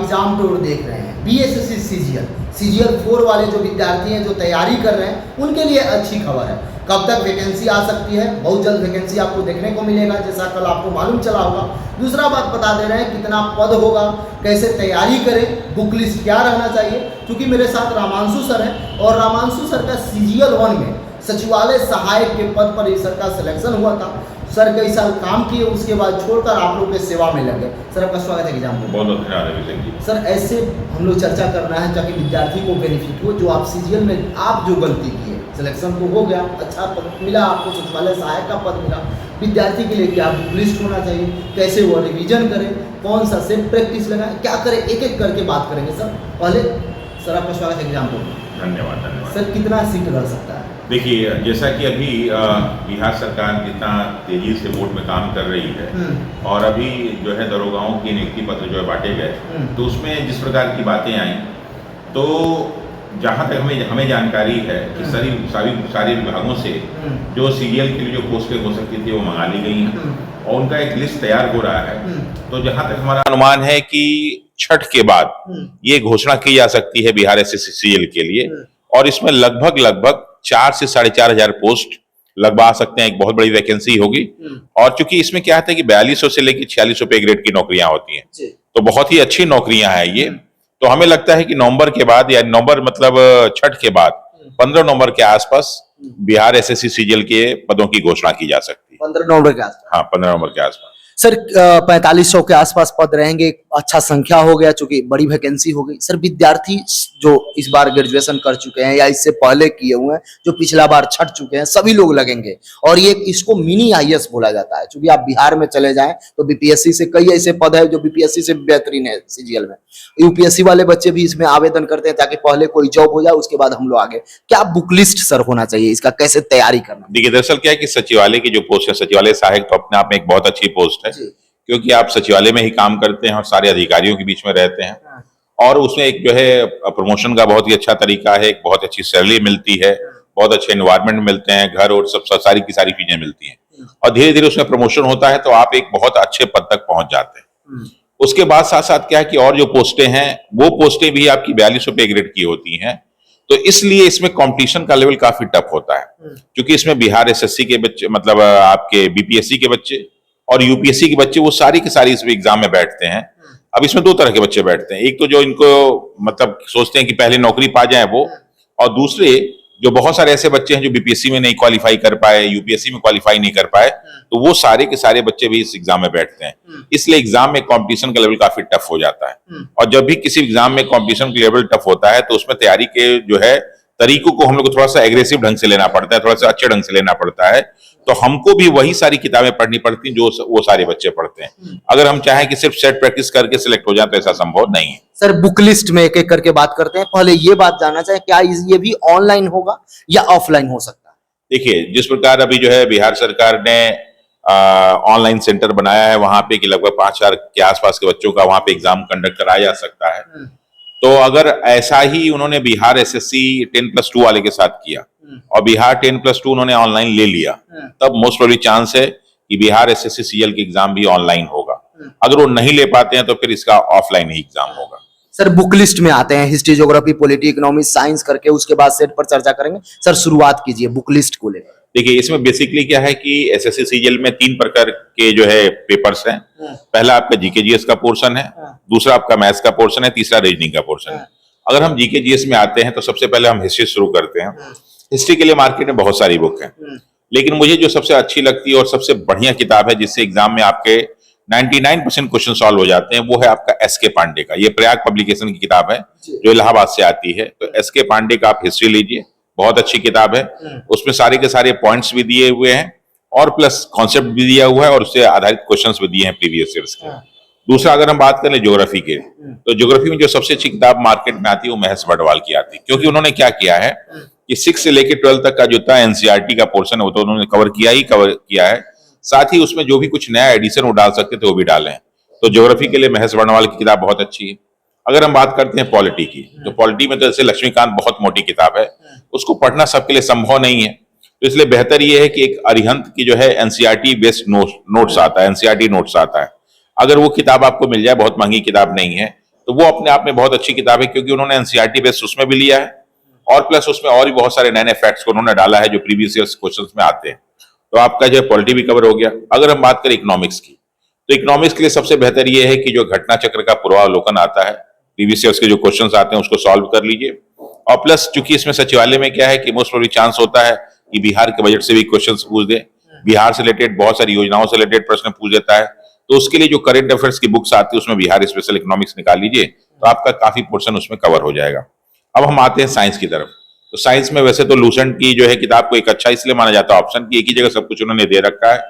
Exam tour देख रहे हैं, बीएसएससी सीजीएल 4 वाले जो विद्यार्थी हैं जो तैयारी कर रहे हैं उनके लिए अच्छी खबर है। कब तक वैकेंसी आ सकती है? बहुत जल्द वैकेंसी आपको देखने को मिलेगा, जैसा कल आपको मालूम चला होगा। दूसरा बात बता दे रहे हैं कितना पद होगा, कैसे तैयारी करें, बुक लिस्ट क्या रहना चाहिए। क्योंकि मेरे साथ रामांशु सर हैं और रामांशु सर का सीजीएल 1 में सचिवालय सहायक के पद पर इस सर का सिलेक्शन हुआ था। सर कई साल काम किए, उसके बाद छोड़कर आप लोग के सेवा में लगे। सर आपका स्वागत है एग्जाम में। बहुत धन्यवाद अभिषेक जी। सर ऐसे हम लोग चर्चा करना है ताकि विद्यार्थी को बेनिफिट हो। जो आप सीजीएल में आप जो गलती किए, सिलेक्शन तो हो गया, अच्छा पद मिला आपको, सचिवालय सहायक का पद मिला, विद्यार्थी के लिए क्या बुक लिस्ट होना चाहिए, कैसे वो रिवीजन करें, कौन सा सेट प्रैक्टिस लगाएं, क्या करें, एक एक करके बात करेंगे सर। पहले सर आपका स्वागत है एग्जाम में। धन्यवाद। सर कितना सीट रह सकता है? देखिए, जैसा कि अभी बिहार सरकार जितना तेजी से बोर्ड में काम कर रही है और अभी जो है दरोगाओं की नियुक्ति पत्र जो है बांटे गए, तो उसमें जिस प्रकार की बातें आई, तो जहाँ तक हमें जानकारी है कि सारे विभागों से जो सीजीएल के लिए जो पोस्टें हो सकती थी वो मंगा ली गई हैं और उनका एक लिस्ट तैयार हो रहा है। तो जहाँ तक हमारा अनुमान है कि छठ के बाद ये घोषणा की जा सकती है बिहार एसएससी सीजीएल के लिए, और इसमें लगभग 4 से 4,500 पोस्ट लगभग आ सकते हैं। एक बहुत बड़ी वैकेंसी होगी। और चूंकि इसमें क्या है कि 4200 से लेकर 4600 पे ग्रेड की नौकरियां होती हैं, तो बहुत ही अच्छी नौकरियां हैं ये। तो हमें लगता है कि नवंबर के बाद, या नवंबर मतलब छठ के बाद 15 नवंबर के आसपास बिहार एसएससी सीजीएल के पदों की घोषणा की जा सकती है। 15 नवंबर के आसपास? हाँ, 15 नवंबर के आसपास। सर 4500 के आसपास पद रहेंगे, अच्छा संख्या हो गया चूंकि बड़ी वैकेंसी हो गई। सर विद्यार्थी जो इस बार ग्रेजुएशन कर चुके हैं या इससे पहले किए हुए हैं, जो पिछला बार छट चुके हैं, सभी लोग लगेंगे। और ये इसको मिनी आईएएस बोला जाता है। चूंकि आप बिहार में चले जाएं तो बीपीएससी से कई ऐसे पद है जो बीपीएससी से बेहतरीन है सीजीएल में। यूपीएससी वाले बच्चे भी इसमें आवेदन करते हैं ताकि पहले कोई जॉब हो जाए, उसके बाद हम लोग आगे। क्या बुक लिस्ट सर होना चाहिए, इसका कैसे तैयारी करना? देखिए, दरअसल क्या है कि सचिवालय की जो पोस्ट है, सचिवालय सहायक, तो अपने आप में एक बहुत अच्छी पोस्ट है, क्योंकि आप सचिवालय में ही काम करते हैं और सारे अधिकारियों के बीच में रहते हैं। और उसमें एक जो है प्रमोशन का बहुत ही अच्छा तरीका है, एक बहुत अच्छी सैलरी मिलती है, बहुत अच्छे एनवायरनमेंट मिलते हैं, घर और सब सारी की सारी चीजें मिलती हैं, और धीरे धीरे उसमें प्रमोशन होता है, तो आप एक बहुत अच्छे पद तक पहुंच जाते हैं। उसके बाद साथ साथ क्या है कि और जो पोस्टें हैं, वो पोस्टें भी आपकी 4200 पे ग्रेड की होती हैं। तो इसलिए इसमें कंपटीशन का लेवल काफी टफ होता है, क्योंकि इसमें बिहार एसएससी के बच्चे, मतलब आपके बीपीएससी के बच्चे और यूपीएससी के बच्चे, वो सारी की सारी इस एग्जाम में बैठते हैं। अब इसमें 2 तरह के बच्चे बैठते हैं। एक तो जो इनको मतलब सोचते हैं कि पहले नौकरी पा जाए वो, और दूसरे जो बहुत सारे ऐसे बच्चे हैं जो बीपीएससी में नहीं क्वालिफाई कर पाए, यूपीएससी में क्वालिफाई नहीं कर पाए, तो वो सारे के सारे बच्चे भी इस एग्जाम में बैठते हैं। इसलिए एग्जाम में कंपटीशन का लेवल काफी टफ हो जाता है। और जब भी किसी एग्जाम में कंपटीशन का लेवल टफ होता है, तो उसमें तैयारी के जो है तरीकों को हम लोग को थोड़ा सा एग्रेसिव ढंग से लेना पड़ता है, थोड़ा सा अच्छे ढंग से लेना पड़ता है। तो हमको भी वही सारी किताबें पढ़नी पड़ती हैं जो वो सारे बच्चे पढ़ते हैं। अगर हम चाहें कि सिर्फ सेट प्रैक्टिस करके सिलेक्ट हो जाए तो ऐसा संभव नहीं है। सर बुक लिस्ट में एक एक करके बात करते हैं। पहले ये बात जानना चाहें, क्या ये भी ऑनलाइन होगा या ऑफलाइन हो सकता है? देखिए, जिस प्रकार अभी जो है बिहार सरकार ने ऑनलाइन सेंटर बनाया है, वहां पे कि लगभग 5000 के आसपास के बच्चों का वहां पे एग्जाम कंडक्ट कराया जा सकता है। तो अगर ऐसा ही उन्होंने बिहार एसएससी 10+2 वाले के साथ किया और बिहार 10+2 उन्होंने ऑनलाइन ले लिया, तब मोस्ट प्रोबेबली चांस है कि बिहार एसएससी सीजीएल की एग्जाम भी ऑनलाइन होगा। अगर वो नहीं ले पाते हैं तो फिर इसका ऑफलाइन ही एग्जाम होगा। सर बुक लिस्ट में आते हैं, history, geography, polity, economy, science करके, उसके बाद सेट पर चर्चा करेंगे। सर शुरुआत कीजिए बुक लिस्ट को लेकर। देखिए, इसमें बेसिकली क्या है कि एसएससी सीजीएल में 3 प्रकार के जो है पेपर्स हैं। पहला आपका जीके जीएस का पोर्शन है, दूसरा आपका मैथ्स का पोर्शन है, तीसरा रीजनिंग का पोर्शन है। अगर हम जीके जीएस में आते हैं तो सबसे पहले हम हिस्ट्री शुरू करते हैं। हिस्ट्री के लिए मार्केट में बहुत सारी बुक हैं, लेकिन मुझे जो सबसे अच्छी लगती है और सबसे बढ़िया किताब है जिससे एग्जाम में आपके 99% क्वेश्चन सॉल्व हो जाते हैं, वो है आपका एसके पांडे का। ये प्रयाग पब्लिकेशन की किताब है जो इलाहाबाद से आती है। तो एसके पांडे का आप हिस्ट्री लीजिए, बहुत अच्छी किताब है। उसमें सारे के सारे पॉइंट्स भी दिए हुए हैं और प्लस कॉन्सेप्ट भी दिया हुआ है और उससे आधारित क्वेश्चंस भी दिए हैं प्रीवियस ईयर्स के। दूसरा, अगर हम बात करें ज्योग्राफी के, तो ज्योग्राफी में जो सबसे अच्छी किताब मार्केट में आती है वो महेश बटवाल की आती है, क्योंकि उन्होंने क्या किया है कि 6 से लेकर 12 तक का जो था एनसीईआरटी का पोर्शन है वो तो उन्होंने कवर किया है। साथ ही उसमें जो भी कुछ नया एडिशन वो डाल सकते थे वो भी डाले हैं। तो ज्योग्राफी के लिए महेश बटवाल की किताब बहुत अच्छी है। अगर हम बात करते हैं पॉलिटी की, तो पॉलिटी में तो जैसे लक्ष्मीकांत बहुत मोटी किताब है, उसको पढ़ना सबके लिए संभव नहीं है। तो इसलिए बेहतर यह है कि एक अरिहंत की जो है एनसीईआरटी बेस्ड नोट्स आता है, एनसीईआरटी नोट्स आता है। अगर वो किताब आपको मिल जाए, बहुत महंगी किताब नहीं है, तो वो अपने आप में बहुत अच्छी किताब है, क्योंकि उन्होंने एनसीईआरटी बेस्ड उसमें भी लिया है और प्लस उसमें और भी बहुत सारे नए नए फैक्ट्स को उन्होंने डाला है जो प्रीवियस ईयर्स क्वेश्चंस में आते हैं। तो आपका जो पॉलिटी भी कवर हो गया। अगर हम बात करें इकोनॉमिक्स की, तो इकोनॉमिक्स के लिए सबसे बेहतर ये है कि जो घटना चक्र का पूर्वावलोकन आता है, प्रीवियस ईयर्स के जो क्वेश्चंस आते हैं उसको सॉल्व कर लीजिए। और प्लस चूंकि इसमें सचिवालय में क्या है कि मोस्ट प्रोबेबली चांस होता है कि बिहार के बजट से भी क्वेश्चंस पूछ दे, बिहार से रिलेटेड बहुत सारी योजनाओं से रिलेटेड प्रश्न पूछ देता है। तो उसके लिए जो करंट अफेयर्स की बुक्स आती है उसमें बिहार स्पेशल इकोनॉमिक्स निकाल लीजिए, तो आपका काफी पोर्शन उसमें कवर हो जाएगा। अब हम आते हैं साइंस की तरफ। तो साइंस में वैसे तो लूसेंट की जो है किताब को एक अच्छा इसलिए माना जाता है ऑप्शन की एक ही जगह सब कुछ उन्होंने दे रखा है,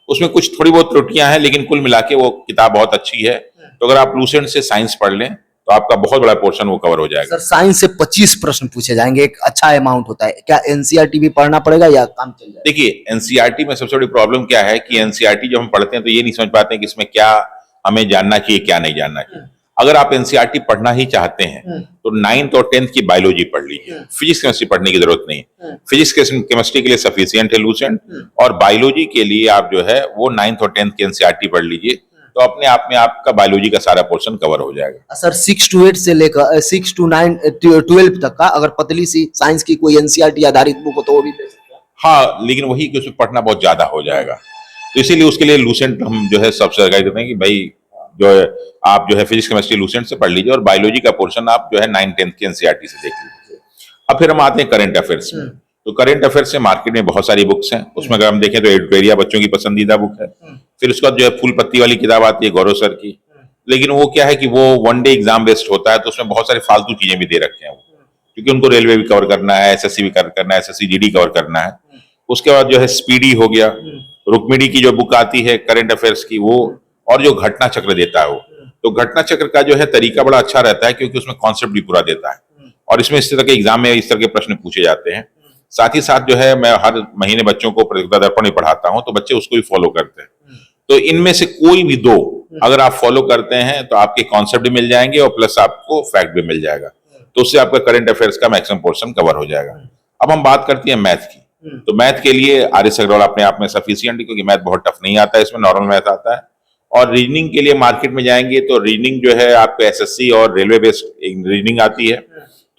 उसमें कुछ थोड़ी बहुत त्रुटियां हैं लेकिन कुल मिला के वो किताब बहुत अच्छी है। तो अगर आप लूसेंट से साइंस पढ़ लें तो आपका बहुत बड़ा पोर्शन वो कवर हो जाएगा। सर साइंस से 25 प्रश्न पूछे जाएंगे, एक अच्छा अमाउंट होता है। क्या एनसीईआरटी भी पढ़ना पड़ेगा या काम चल जाएगा? देखिए एनसीईआरटी में सबसे बड़ी प्रॉब्लम क्या है कि एनसीईआरटी जब हम पढ़ते हैं तो ये नहीं समझ पाते हैं कि इसमें क्या हमें जानना चाहिए क्या नहीं जानना चाहिए। अगर आप एनसीईआरटी पढ़ना ही चाहते हैं तो 9th और 10th की बायोलॉजी पढ़ लीजिए, फिजिक्स केमिस्ट्री पढ़ने की जरूरत नहीं है। फिजिक्स केमिस्ट्री के लिए सफिशिएंट है लूसेंट, और बायोलॉजी के लिए आप जो है वो 9th और 10th की एनसीईआरटी पढ़ लीजिए, तो अपने आप में आपका बायोलॉजी का सारा पोर्शन कवर हो जाएगा। सर 6 to 8 से लेकर 6 to 9 12 तक का अगर पतली सी साइंस की कोई एनसीईआरटी आधारित बुक हो तो वो भी ले सकते हैं। हाँ, लेकिन वही कि उसमें पढ़ना बहुत ज्यादा हो जाएगा, तो इसीलिए उसके लिए लूसेंट हम जो है सबसे गाइड करते हैं कि भाई जो है आप जो है फिजिक्स केमिस्ट्री लूसेंट से पढ़ लीजिए और बायोलॉजी का पोर्शन आप जो है 9th-10th की एनसीईआरटी से देख लीजिए। अब फिर हम आते हैं करंट अफेयर्स में। तो करंट अफेयर्स से मार्केट में बहुत सारी बुक्स हैं, उसमें अगर हम देखें तो एडिटोरिया बच्चों की पसंदीदा बुक है। फिर उसके बाद जो है फूल पत्ती वाली किताब आती है गौरव सर की, लेकिन वो क्या है कि वो वन डे एग्जाम बेस्ड होता है, तो उसमें बहुत सारे फालतू चीजें भी दे रखे हैं क्योंकि उनको रेलवे भी कवर करना है, एसएससी भी कवर करना है, एसएससी जीडी कवर करना है। उसके बाद जो है स्पीडी हो गया, रुक्मिणी की जो बुक आती है करंट अफेयर्स की वो, और जो घटना चक्र देता है वो, तो घटना चक्र का जो है तरीका बड़ा अच्छा रहता है क्योंकि उसमें कॉन्सेप्ट भी पूरा देता है और इसमें इस तरह के एग्जाम में इस तरह के प्रश्न पूछे जाते हैं। साथ ही साथ जो है मैं हर महीने बच्चों को प्रतियोगिता दर्पण भी पढ़ाता हूं, तो बच्चे उसको भी फॉलो करते हैं। तो इनमें से कोई भी दो अगर आप फॉलो करते हैं तो आपके कॉन्सेप्ट भी मिल जाएंगे और प्लस आपको फैक्ट भी मिल जाएगा, तो उससे आपका करंट अफेयर्स का मैक्सिमम पोर्शन कवर हो जाएगा। अब हम बात करते हैं मैथ की। तो मैथ के लिए आर.एस. अग्रवाल अपने आप में सफिशिएंट है क्योंकि मैथ बहुत टफ नहीं आता है, इसमें नॉर्मल मैथ आता है। और रीजनिंग के लिए मार्केट में जाएंगे तो रीजनिंग जो है आपको एसएससी और रेलवे बेस्ड रीजनिंग आती है,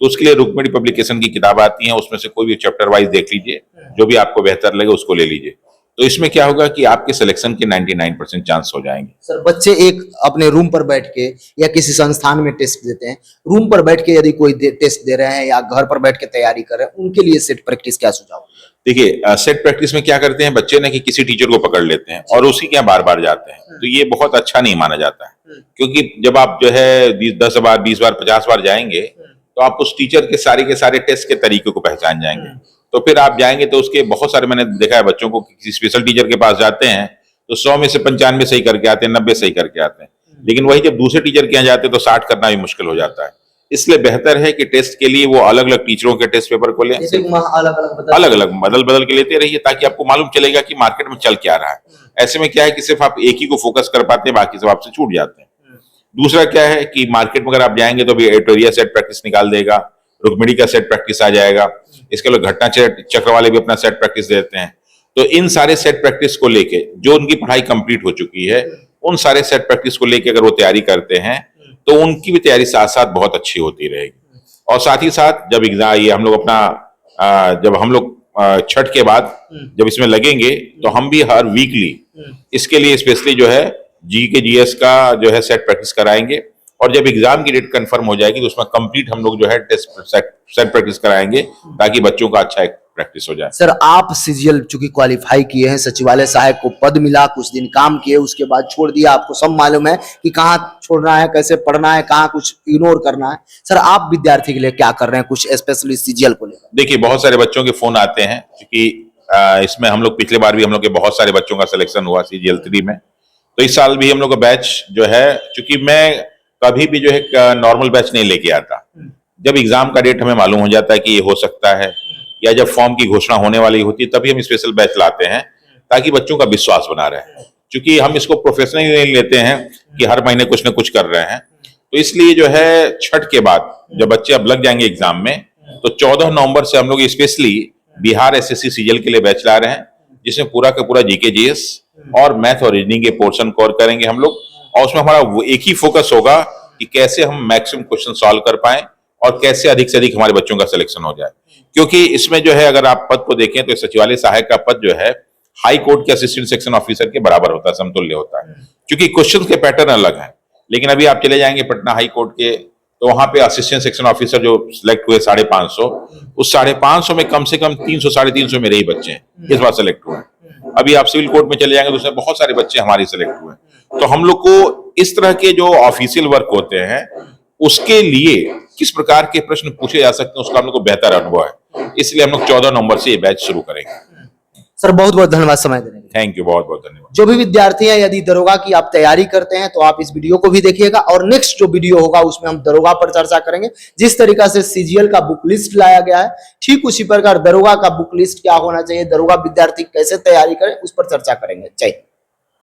तो उसके लिए रुक्मिणी पब्लिकेशन की किताब आती है, उसमें से कोई भी चैप्टर वाइज देख लीजिए, जो भी आपको बेहतर लगे उसको ले लीजिए। तो इसमें क्या होगा कि आपके सिलेक्शन के 99% चांस हो जाएंगे। सर बच्चे एक अपने रूम पर बैठ के या किसी संस्थान में टेस्ट देते हैं, रूम पर बैठ के यदि कोई टेस्ट दे रहे हैं या घर पर बैठ के तैयारी कर रहे हैं, उनके लिए सेट प्रैक्टिस क्या सुझाव? देखिए सेट प्रैक्टिस में क्या करते हैं बच्चे ना कि किसी टीचर को पकड़ लेते हैं और उसी के यहाँ बार बार जाते हैं, तो ये बहुत अच्छा नहीं माना जाता है क्योंकि जब आप जो है 10 बार 20 बार 50 बार जाएंगे तो आप उस टीचर के सारे टेस्ट के तरीके को पहचान जाएंगे। तो फिर आप जाएंगे तो उसके बहुत सारे, मैंने देखा है बच्चों को किसी स्पेशल टीचर के पास जाते हैं तो 100 में से 95 सही करके आते हैं, 90 सही करके आते हैं, लेकिन वही जब दूसरे टीचर के यहाँ जाते हैं तो 60 करना भी मुश्किल हो जाता है। इसलिए बेहतर है कि टेस्ट के लिए वो अलग अलग टीचरों के टेस्ट पेपर को लें, अलग अलग बदल के लेते रहिए ताकि आपको मालूम चलेगा कि मार्केट में चल क्या रहा है। ऐसे में क्या है कि सिर्फ आप एक ही को फोकस कर पाते हैं, बाकी सब आपसे छूट जाते हैं। दूसरा क्या है कि मार्केट में अगर आप जाएंगे तो भी एडिटोरिया सेट प्रैक्टिस निकाल देगा, रुक्मिणी का सेट प्रैक्टिस आ जाएगा, इसके लिए घटना चक्र वाले भी अपना सेट प्रैक्टिस देते हैं। तो इन सारे सेट प्रैक्टिस को लेके जो उनकी पढ़ाई कंप्लीट हो चुकी है, उन सारे सेट प्रैक्टिस को लेके अगर वो तैयारी करते हैं तो उनकी भी तैयारी साथ साथ बहुत अच्छी होती रहेगी। और साथ ही साथ जब एग्जाम ये हम लोग अपना जब हम लोग छठ के बाद जब इसमें लगेंगे तो हम भी हर वीकली इसके लिए स्पेशली जो है जी के जीएस का जो है सेट प्रैक्टिस कराएंगे और जब एग्जाम की डेट कंफर्म हो जाएगी तो उसमें कंप्लीट हम लोग जो है टेस्ट सेट प्रैक्टिस कराएंगे ताकि बच्चों का अच्छा एक प्रैक्टिस हो जाए। सर आप सीजीएल चूंकि क्वालिफाई किए हैं, सचिवालय सहायक को पद मिला, कुछ दिन काम किए, उसके बाद छोड़ दिया, आपको सब मालूम है कि कहाँ छोड़ना है, कैसे पढ़ना है, कहाँ कुछ इग्नोर करना है। सर आप विद्यार्थी के लिए क्या कर रहे हैं कुछ स्पेशली सीजीएल को लेकर? देखिए बहुत सारे बच्चों के फोन आते हैं क्योंकि इसमें हम लोग पिछले बार भी हम लोग के बहुत सारे बच्चों का सिलेक्शन हुआ सीजीएल 3 में, तो इस साल भी हम लोग का बैच जो है, चूंकि मैं कभी भी जो है नॉर्मल बैच नहीं लेके आता, जब एग्जाम का डेट हमें मालूम हो जाता है कि ये हो सकता है या जब फॉर्म की घोषणा होने वाली होती है तभी हम स्पेशल बैच लाते हैं ताकि बच्चों का विश्वास बना रहे। क्योंकि हम इसको प्रोफेशनली नहीं लेते हैं कि हर महीने कुछ ना कुछ कर रहे हैं, तो इसलिए जो है छठ के बाद जब बच्चे अब लग जाएंगे एग्जाम में तो 14 नवंबर से हम लोग स्पेशली बिहार एसएससी सीजीएल के लिए बैच ला रहे हैं, जिसमें पूरा का पूरा जीके जीएस और मैथ और रीजनिंग के पोर्शन कवर करेंगे हम लोग। और उसमें हमारा एक ही फोकस होगा कि कैसे हम मैक्सिमम क्वेश्चन सॉल्व कर पाए और कैसे अधिक से अधिक हमारे बच्चों का सिलेक्शन हो जाए। क्योंकि इसमें जो है अगर आप पद को देखें तो सचिवालय सहायक का पद जो है हाई कोर्ट के असिस्टेंट सेक्शन ऑफिसर के बराबर होता है, समतुल्य होता है। क्योंकि क्वेश्चन के पैटर्न अलग हैं, लेकिन अभी आप चले जाएंगे पटना हाई कोर्ट के तो वहां पे असिस्टेंट सेक्शन ऑफिसर जो सिलेक्ट हुए 550, उस 550 में कम से कम 300 350 मेरे ही बच्चे हैं इस बार सिलेक्ट हुए हैं। अभी आप सिविल कोर्ट में चले जाएंगे तो उसमें बहुत सारे बच्चे हमारे सिलेक्ट हुए हैं। तो हम लोग को इस तरह के जो ऑफिशियल वर्क होते हैं उसके लिए किस प्रकार के प्रश्न पूछे जा सकते हैं उसका हम लोग को बेहतर अनुभव है, इसलिए हम लोग 14 नवंबर से ये बैच शुरू करेंगे। सर बहुत बहुत धन्यवाद समय देने के लिए। थैंक यू, बहुत बहुत धन्यवाद। जो भी विद्यार्थी हैं यदि दरोगा की आप तैयारी करते हैं तो आप इस वीडियो को भी देखिएगा और नेक्स्ट जो वीडियो होगा उसमें हम दरोगा पर चर्चा करेंगे। जिस तरीका से सीजीएल का बुक लिस्ट लाया गया है ठीक उसी प्रकार दरोगा का बुक लिस्ट क्या होना चाहिए, दरोगा विद्यार्थी कैसे तैयारी करें उस पर चर्चा करेंगे। जय